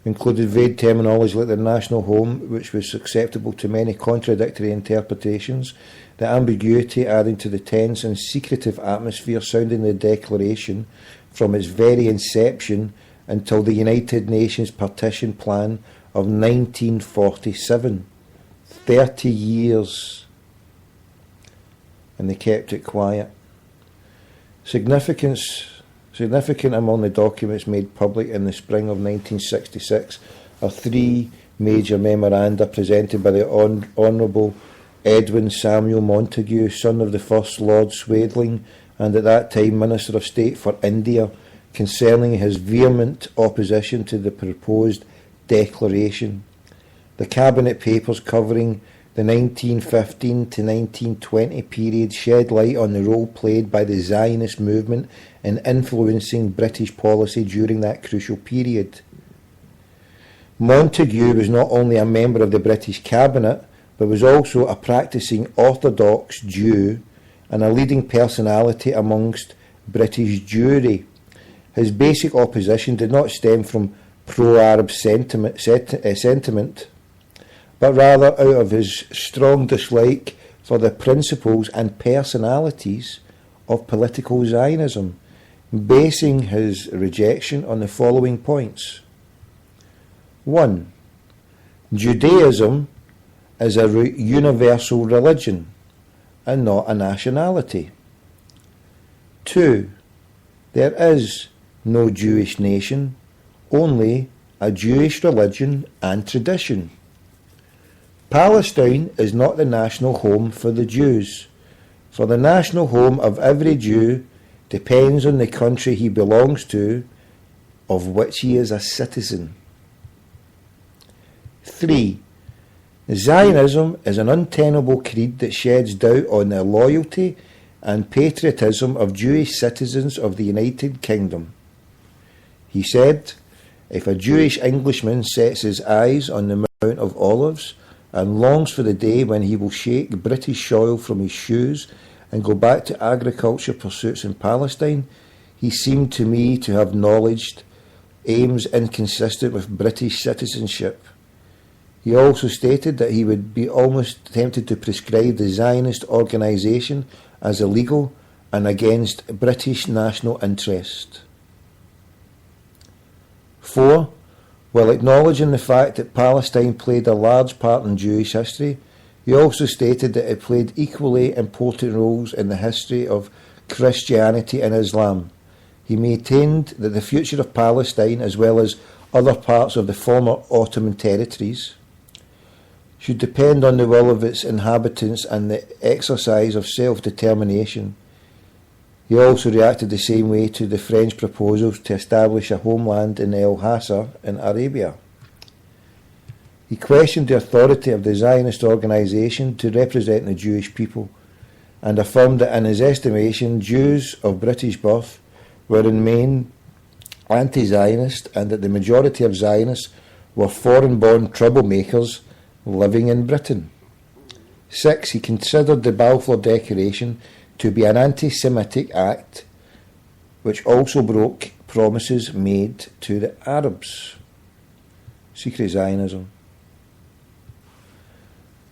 included vague terminology like the national home, which was susceptible to many contradictory interpretations, the ambiguity adding to the tense and secretive atmosphere surrounding the declaration from its very inception until the United Nations Partition Plan of 1947. 30 years. And they kept it quiet. Significant among the documents made public in the spring of 1966 are three major memoranda presented by the Honourable Edwin Samuel Montagu, son of the First Lord Swathling, and at that time Minister of State for India, concerning his vehement opposition to the proposed declaration. The Cabinet Papers covering the 1915 to 1920 period shed light on the role played by the Zionist movement in influencing British policy during that crucial period. Montagu was not only a member of the British Cabinet, but was also a practising Orthodox Jew and a leading personality amongst British Jewry. His basic opposition did not stem from pro-Arab sentiment, but rather out of his strong dislike for the principles and personalities of political Zionism, basing his rejection on the following points. 1. Judaism is a universal religion and not a nationality. 2. There is no Jewish nation, only a Jewish religion and tradition. Palestine is not the national home for the Jews, for the national home of every Jew depends on the country he belongs to, of which he is a citizen. 3. Zionism is an untenable creed that sheds doubt on the loyalty and patriotism of Jewish citizens of the United Kingdom. He said, if a Jewish Englishman sets his eyes on the Mount of Olives and longs for the day when he will shake British soil from his shoes and go back to agriculture pursuits in Palestine, he seemed to me to have acknowledged aims inconsistent with British citizenship. He also stated that he would be almost tempted to prescribe the Zionist organisation as illegal and against British national interest. 4. While acknowledging the fact that Palestine played a large part in Jewish history, he also stated that it played equally important roles in the history of Christianity and Islam. He maintained that the future of Palestine, as well as other parts of the former Ottoman territories, should depend on the will of its inhabitants and the exercise of self-determination. He also reacted the same way to the French proposals to establish a homeland in El Hasa in Arabia. He questioned the authority of the Zionist organisation to represent the Jewish people, and affirmed that in his estimation Jews of British birth were in main anti-Zionist, and that the majority of Zionists were foreign-born troublemakers living in Britain. 6. He considered the Balfour Declaration to be an anti-Semitic act which also broke promises made to the Arabs. Secret Zionism.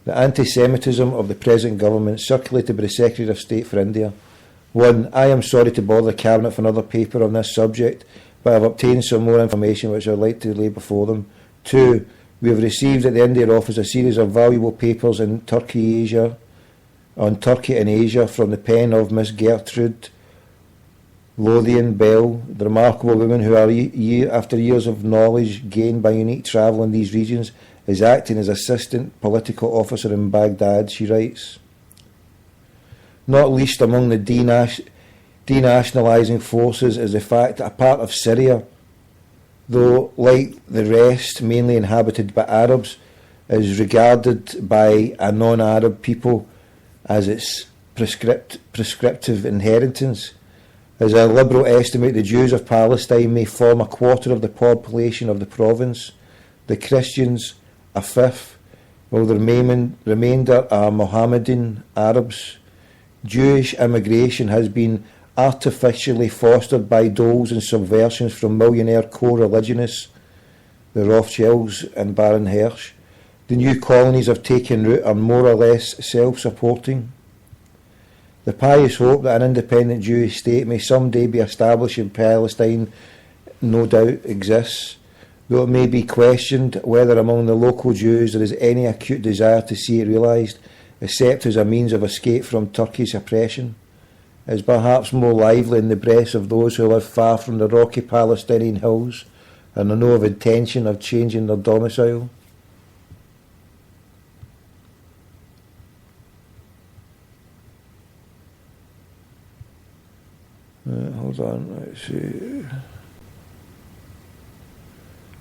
The anti-Semitism of the present government circulated by the Secretary of State for India. 1. I am sorry to bother the Cabinet for another paper on this subject, but I have obtained some more information which I would like to lay before them. 2. We have received at the India Office a series of valuable papers on Turkey and Asia from the pen of Miss Gertrude Lothian Bell, the remarkable woman who, after years of knowledge gained by unique travel in these regions, is acting as assistant political officer in Baghdad. She writes, not least among the denationalising forces is the fact that a part of Syria, though like the rest mainly inhabited by Arabs, is regarded by a non-Arab people as its prescriptive inheritance. As a liberal estimate, the Jews of Palestine may form a quarter of the population of the province, the Christians a fifth, while the remainder are Mohammedan Arabs. Jewish immigration has been artificially fostered by doles and subversions from millionaire co-religionists the Rothschilds and Baron Hirsch. The new colonies have taken root are more or less self-supporting. The pious hope that an independent Jewish state may someday be established in Palestine no doubt exists, though it may be questioned whether among the local Jews there is any acute desire to see it realised, except as a means of escape from Turkish oppression. It is perhaps more lively in the breasts of those who live far from the rocky Palestinian hills and are no of intention of changing their domicile. Hold on, let's see.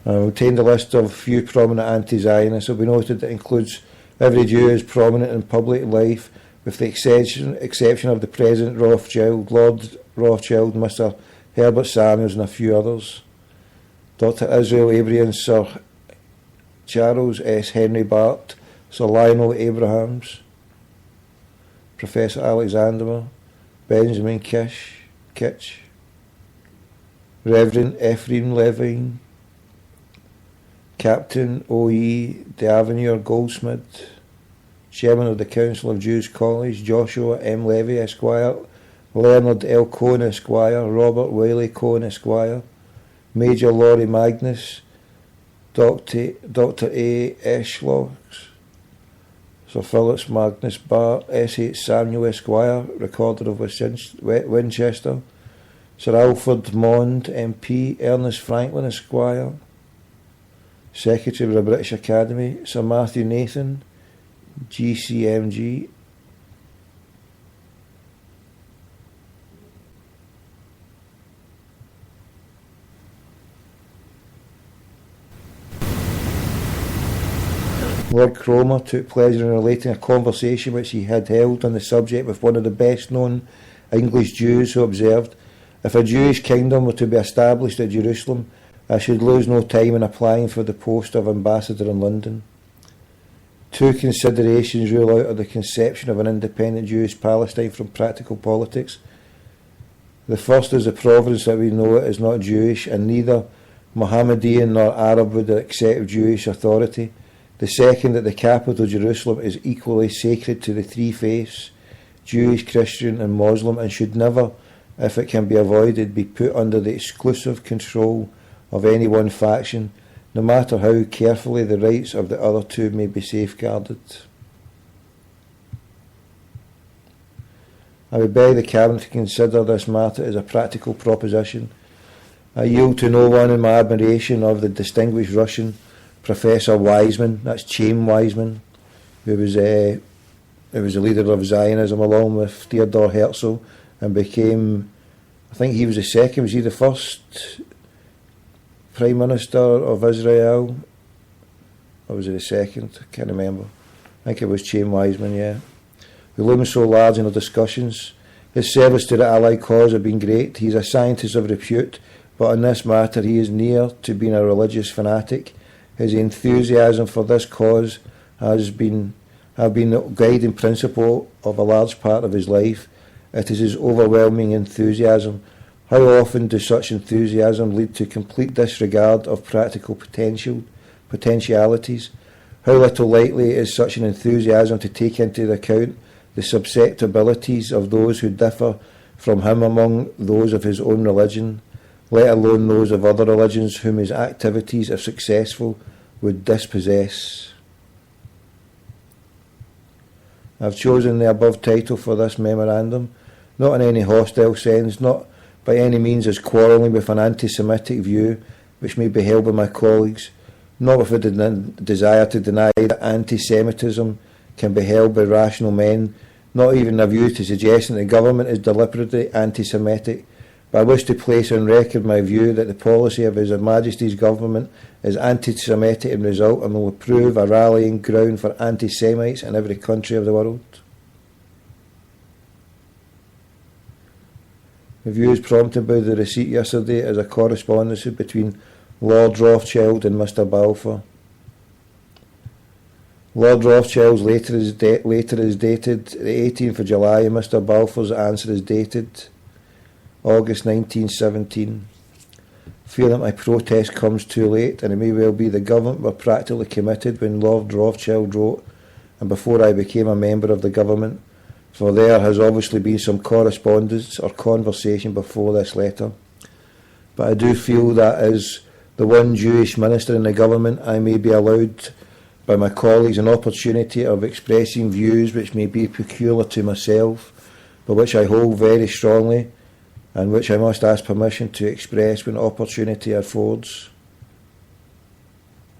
I obtained a list of few prominent anti-Zionists. It will be noted that includes every Jew is prominent in public life, with the exception of the President Rothschild, Lord Rothschild, Mr. Herbert Samuels, and a few others. Dr. Israel Abraham, Sir Charles S. Henry Bart, Sir Lionel Abrahams, Professor Alexander, Benjamin Kitch, Reverend Ephraim Levine, Captain O.E. D'Avenure Goldsmith, Chairman of the Council of Jews College, Joshua M. Levy, Esquire, Leonard L. Cohen, Esquire, Robert Whaley Cohen, Esquire, Major Laurie Magnus, Dr. A. Eschlox, Sir Phillips Magnus Bart, S. H. Samuel, Esquire, Recorder of Winchester, Sir Alfred Mond, MP, Ernest Franklin, Esquire, Secretary of the British Academy, Sir Matthew Nathan, GCMG, Lord Cromer took pleasure in relating a conversation which he had held on the subject with one of the best known English Jews, who observed, "If a Jewish kingdom were to be established at Jerusalem, I should lose no time in applying for the post of ambassador in London." Two considerations rule out of the conception of an independent Jewish Palestine from practical politics. The first is the province that we know it is not Jewish, and neither Mohammedan nor Arab would accept Jewish authority. The second, that the capital Jerusalem is equally sacred to the three faiths, Jewish, Christian and Muslim, and should never, if it can be avoided, be put under the exclusive control of any one faction, no matter how carefully the rights of the other two may be safeguarded. I would beg the Cabinet to consider this matter as a practical proposition. I yield to no one in my admiration of the distinguished Russian Professor Weizmann, that's Chaim Weizmann, who was the leader of Zionism along with Theodor Herzl, and became, I think he was the second, was he the first Prime Minister of Israel? Or was he the second? I can't remember. I think it was Chaim Weizmann, yeah. Who looms so large in our discussions. His service to the Allied cause have been great. He's a scientist of repute, but on this matter he is near to being a religious fanatic. His enthusiasm for this cause have been the guiding principle of a large part of his life. It is his overwhelming enthusiasm. How often does such enthusiasm lead to complete disregard of practical potentialities? How little likely is such an enthusiasm to take into account the susceptibilities of those who differ from him among those of his own religion, let alone those of other religions whom his activities, if successful, would dispossess. I have chosen the above title for this memorandum, not in any hostile sense, not by any means as quarrelling with an anti-Semitic view which may be held by my colleagues, not with a desire to deny that anti-Semitism can be held by rational men, not even a view to suggesting that the government is deliberately anti-Semitic, but I wish to place on record my view that the policy of His Majesty's government is anti-Semitic in result and will prove a rallying ground for anti-Semites in every country of the world. The views prompted by the receipt yesterday is a correspondence between Lord Rothschild and Mr. Balfour. Lord Rothschild's letter is dated the 18th of July and Mr. Balfour's answer is dated August 1917. fear that my protest comes too late, and it may well be the government were practically committed when Lord Rothschild wrote, and before I became a member of the government, for there has obviously been some correspondence or conversation before this letter. But I do feel that as the one Jewish minister in the government, I may be allowed by my colleagues an opportunity of expressing views which may be peculiar to myself, but which I hold very strongly, and which I must ask permission to express when opportunity affords.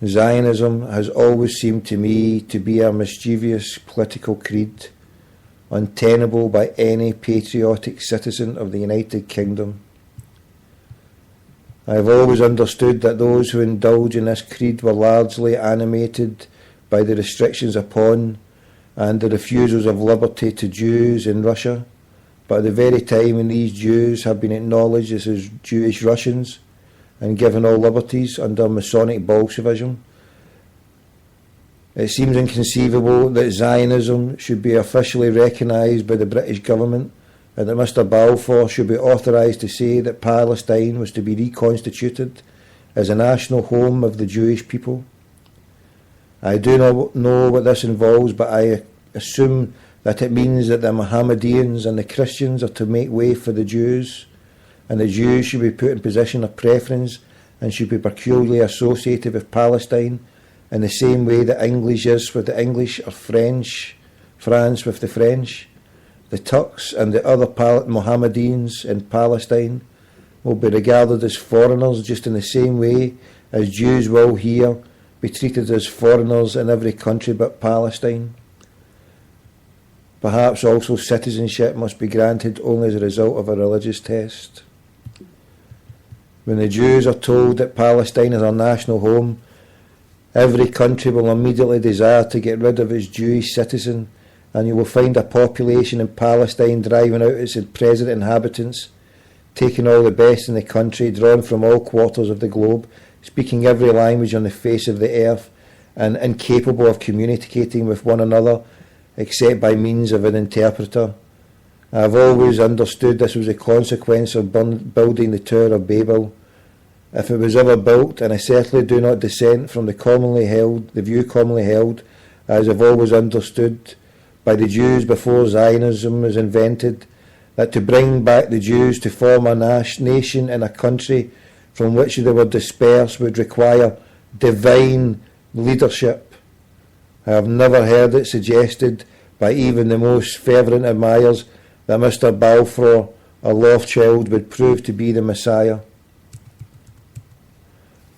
Zionism has always seemed to me to be a mischievous political creed, untenable by any patriotic citizen of the United Kingdom. I have always understood that those who indulge in this creed were largely animated by the restrictions upon and the refusals of liberty to Jews in Russia, but at the very time when these Jews have been acknowledged as Jewish Russians and given all liberties under Masonic Bolshevism, it seems inconceivable that Zionism should be officially recognised by the British government, and that Mr Balfour should be authorised to say that Palestine was to be reconstituted as a national home of the Jewish people. I do not know what this involves, but I assume that it means that the Mohammedans and the Christians are to make way for the Jews, and the Jews should be put in position of preference and should be peculiarly associated with Palestine in the same way that English is with the English or France with the French. The Turks and the other Mohammedans in Palestine will be regarded as foreigners just in the same way as Jews will here be treated as foreigners in every country but Palestine. Perhaps also citizenship must be granted only as a result of a religious test. When the Jews are told that Palestine is our national home, every country will immediately desire to get rid of its Jewish citizen, and you will find a population in Palestine driving out its present inhabitants, taking all the best in the country, drawn from all quarters of the globe, speaking every language on the face of the earth, and incapable of communicating with one another except by means of an interpreter. I have always understood this was a consequence of building the Tower of Babel. If it was ever built, and I certainly do not dissent from the view commonly held, as I've always understood, by the Jews before Zionism was invented, that to bring back the Jews to form a nation in a country from which they were dispersed would require divine leadership. I have never heard it suggested by even the most fervent admirers that Mr Balfour or Rothschild would prove to be the Messiah.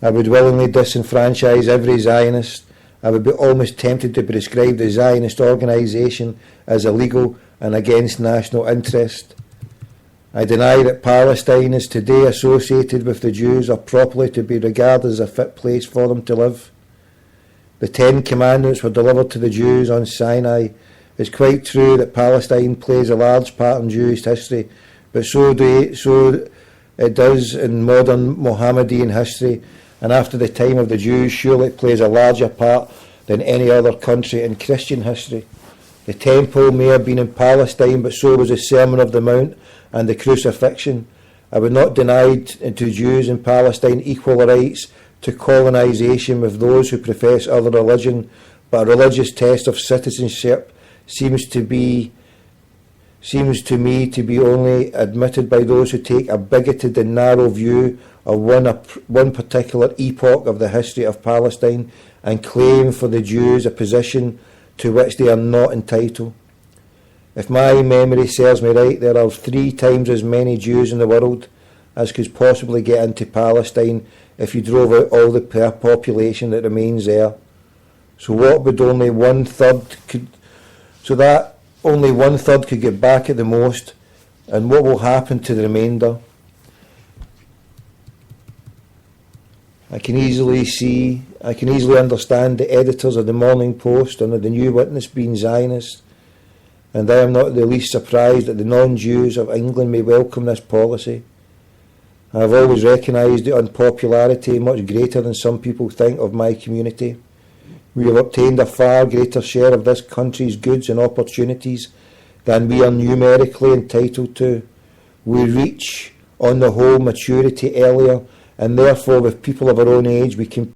I would willingly disenfranchise every Zionist. I would be almost tempted to prescribe the Zionist organisation as illegal and against national interest. I deny that Palestine is today associated with the Jews or properly to be regarded as a fit place for them to live. The 10 Commandments were delivered to the Jews on Sinai. It's quite true that Palestine plays a large part in Jewish history, but so it does in modern Mohammedan history, and after the time of the Jews, surely it plays a larger part than any other country in Christian history. The temple may have been in Palestine, but so was the Sermon of the Mount and the crucifixion. I would not deny to Jews in Palestine equal rights to colonisation with those who profess other religion, but a religious test of citizenship seems to me to be only admitted by those who take a bigoted and narrow view of one particular epoch of the history of Palestine and claim for the Jews a position to which they are not entitled. If my memory serves me right, there are 3 times as many Jews in the world as could possibly get into Palestine if you drove out all the population that remains there. So only one third could get back at the most, and what will happen to the remainder? I can easily understand the editors of the Morning Post and of the New Witness being Zionists, and I am not the least surprised that the non-Jews of England may welcome this policy. I have always recognised the unpopularity much greater than some people think of my community. We have obtained a far greater share of this country's goods and opportunities than we are numerically entitled to. We reach, on the whole, maturity earlier and therefore with people of our own age we can